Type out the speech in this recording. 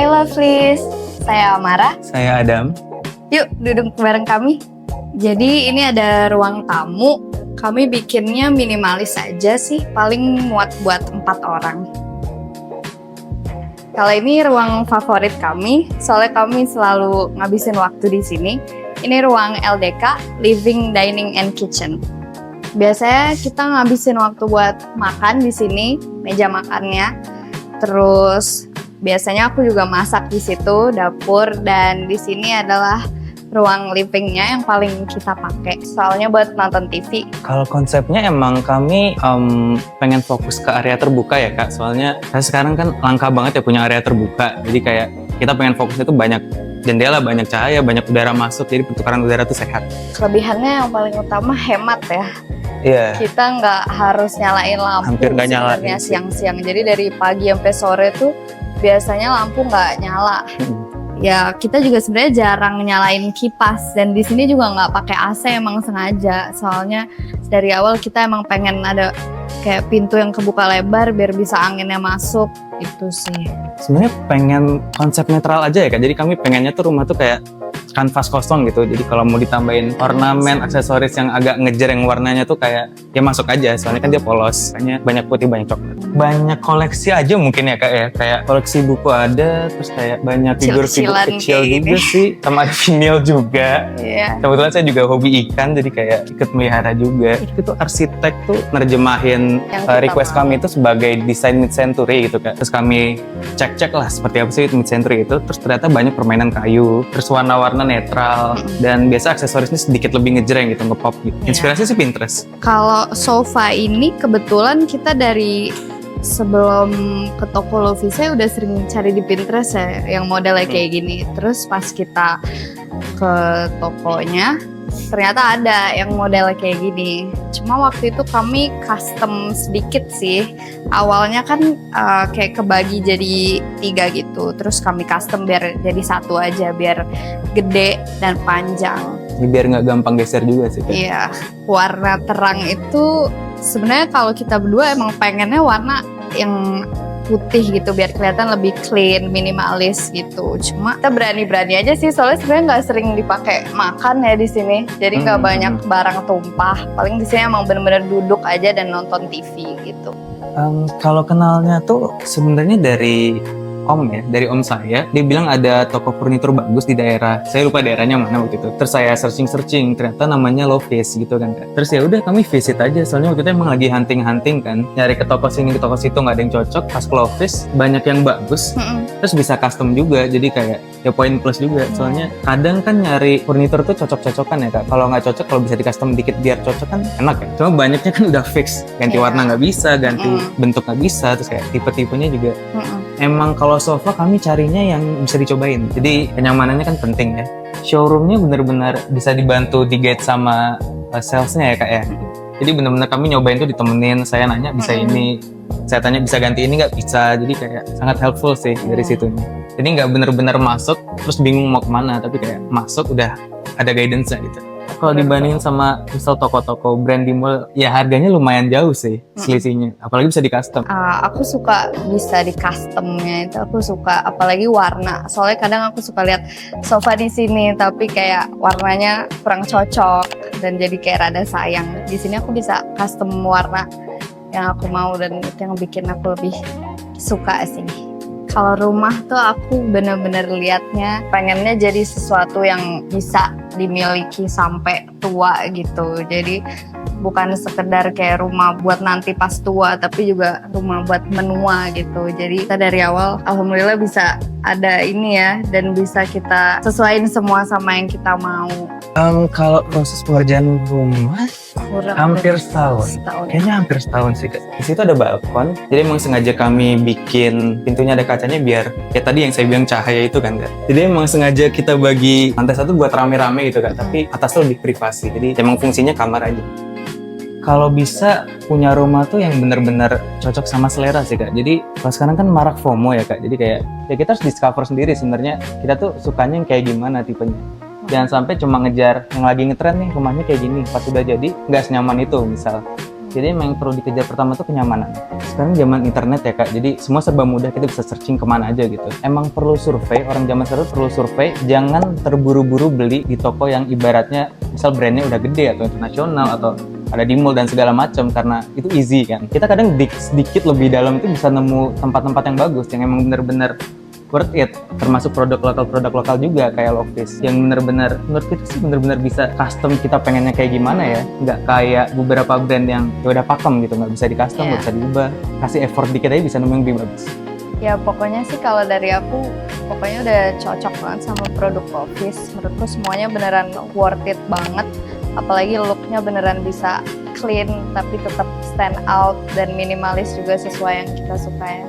Hai Lovelies, saya Amara. Saya Adam. Yuk duduk bareng kami. Jadi ini ada ruang tamu. Kami bikinnya minimalis aja sih, paling muat buat 4 orang. Kalau ini ruang favorit kami, soalnya kami selalu ngabisin waktu di sini. Ini ruang LDK, Living, Dining, and Kitchen. Biasanya kita ngabisin waktu buat makan di sini, meja makannya. Terus biasanya aku juga masak di situ, dapur, dan di sini adalah ruang livingnya yang paling kita pakai. Soalnya buat nonton TV. Kalau konsepnya emang kami pengen fokus ke area terbuka ya Kak. Soalnya sekarang kan langka banget ya punya area terbuka. Jadi kayak kita pengen fokusnya tuh banyak jendela, banyak cahaya, banyak udara masuk. Jadi pertukaran udara tuh sehat. Kelebihannya yang paling utama hemat ya. Iya. Kita nggak harus nyalain lampu. Hampir nggak nyala. Sebenarnya siang-siang. Jadi dari pagi sampai sore tuh biasanya lampu nggak nyala. Ya kita juga sebenarnya jarang nyalain kipas, dan di sini juga nggak pakai AC emang sengaja. Soalnya dari awal kita emang pengen ada kayak pintu yang kebuka lebar biar bisa anginnya masuk, itu sih. Sebenarnya pengen konsep netral aja ya Kak. Jadi kami pengennya tuh rumah tuh kayak kanvas kosong gitu. Jadi kalau mau ditambahin ornamen, aksesoris yang agak ngejer yang warnanya tuh kayak ya masuk aja. Soalnya kan dia polos, kayaknya banyak putih, banyak coklat. Banyak koleksi aja mungkin ya Kak ya. Kayak koleksi buku ada, terus kayak banyak figur-figur kecil juga sih. Sama ada vinil juga. Iya. Kebetulan saya juga hobi ikan, jadi kayak ikut melihara juga. Itu arsitek tuh nerjemahin request kami itu sebagai desain mid-century gitu Kak. Terus kami cek-cek lah seperti apa sih mid-century itu. Terus ternyata banyak permainan kayu, terus warna-warna netral, dan biasa aksesorisnya sedikit lebih ngejreng gitu, ngepop gitu. Inspirasi sih Pinterest. Kalau sofa ini kebetulan kita dari sebelum ke toko Lovisa udah sering cari di Pinterest ya, yang modelnya kayak gini. Terus pas kita ke tokonya, ternyata ada yang modelnya kayak gini. Cuma waktu itu kami custom sedikit sih. Awalnya kan kayak kebagi jadi 3 gitu. Terus kami custom biar jadi 1 aja, biar gede dan panjang. Biar nggak gampang geser juga sih Kak. Iya, warna terang itu sebenarnya kalau kita berdua emang pengennya warna yang putih gitu biar kelihatan lebih clean, minimalis gitu. Cuma kita berani-berani aja sih, soalnya sebenarnya nggak sering dipakai makan ya di sini. Jadi nggak banyak barang tumpah. Paling di sini emang bener-bener duduk aja dan nonton TV gitu. Kalau kenalnya tuh sebenarnya dari Om ya, dari Om saya. Dia bilang ada toko furnitur bagus di daerah. Saya lupa daerahnya mana waktu itu. Terus saya searching, ternyata namanya Lovelies gitu kan Kak. Terus ya udah kami visit aja. Soalnya waktu itu emang lagi hunting kan, nyari ke toko sini ke toko situ nggak ada yang cocok. Pas ke Lovelies banyak yang bagus. Terus bisa custom juga. Jadi kayak ya poin plus juga. Soalnya kadang kan nyari furnitur tuh cocok-cocokan ya Kak. Kalau nggak cocok, kalau bisa di custom dikit biar cocok kan enak ya. Cuma banyaknya kan udah fix. Ganti warna nggak bisa, ganti bentuk nggak bisa. Terus kayak tipe-tipenya juga. Emang kalau sofa kami carinya yang bisa dicobain. Jadi kenyamanannya kan penting ya. Showroomnya benar-benar bisa dibantu di guide sama salesnya ya Kak ya. Jadi benar-benar kami nyobain tuh ditemenin. Saya nanya bisa ini, saya tanya bisa ganti ini nggak, bisa. Jadi kayak sangat helpful sih dari situnya. Jadi nggak benar-benar masuk terus bingung mau kemana, tapi kayak masuk udah ada guidance-nya gitu. Kalau dibandingin sama misal toko-toko brand di mall, ya harganya lumayan jauh sih selisihnya. Apalagi bisa di custom. Aku suka bisa di customnya itu, aku suka apalagi warna. Soalnya kadang aku suka lihat sofa di sini tapi kayak warnanya kurang cocok dan jadi kayak rada sayang. Di sini aku bisa custom warna yang aku mau dan itu yang bikin aku lebih suka sih. Kalau rumah tuh aku bener-bener liatnya pengennya jadi sesuatu yang bisa dimiliki sampai tua gitu. Jadi bukan sekedar kayak rumah buat nanti pas tua, tapi juga rumah buat menua gitu. Jadi kita dari awal alhamdulillah bisa ada ini ya, dan bisa kita sesuaiin semua sama yang kita mau. Kalau proses pengerjaan rumah hampir setahun. Kayaknya hampir setahun sih Kak. Di situ ada balkon, jadi emang sengaja kami bikin pintunya ada kacanya biar kayak tadi yang saya bilang cahaya itu kan Kak. Jadi emang sengaja kita bagi lantai 1 buat rame-rame gitu Kak, tapi atasnya lebih privasi. Jadi emang fungsinya kamar aja. Kalau bisa punya rumah tuh yang benar-benar cocok sama selera sih Kak. Jadi kalau sekarang kan marak FOMO ya Kak. Jadi kayak ya kita harus discover sendiri sebenarnya kita tuh sukanya yang kayak gimana tipenya. Jangan sampai cuma ngejar yang lagi ngetren nih rumahnya kayak gini, pas udah jadi nggak senyaman itu misal. Jadi emang yang perlu dikejar pertama tuh kenyamanan. Sekarang zaman internet ya Kak, jadi semua serba mudah, kita bisa searching kemana aja gitu. Emang perlu survei, orang zaman sekarang perlu survei, jangan terburu-buru beli di toko yang ibaratnya misal brandnya udah gede atau internasional atau ada di mall dan segala macam, karena itu easy kan. Kita kadang sedikit lebih dalam itu bisa nemu tempat-tempat yang bagus, yang emang bener-bener worth it, termasuk produk lokal juga kayak Lovefish yang bener-bener menurut kita sih bener-bener bisa custom kita pengennya kayak gimana ya, nggak kayak beberapa brand yang ya udah pakem gitu, nggak bisa di custom, nggak bisa diubah, kasih effort dikit aja bisa nemu yang lebih bagus. Ya pokoknya sih kalau dari aku, pokoknya udah cocok banget sama produk Lovefish. Menurutku semuanya beneran worth it banget, apalagi looknya beneran bisa clean tapi tetap stand out dan minimalis juga sesuai yang kita suka ya.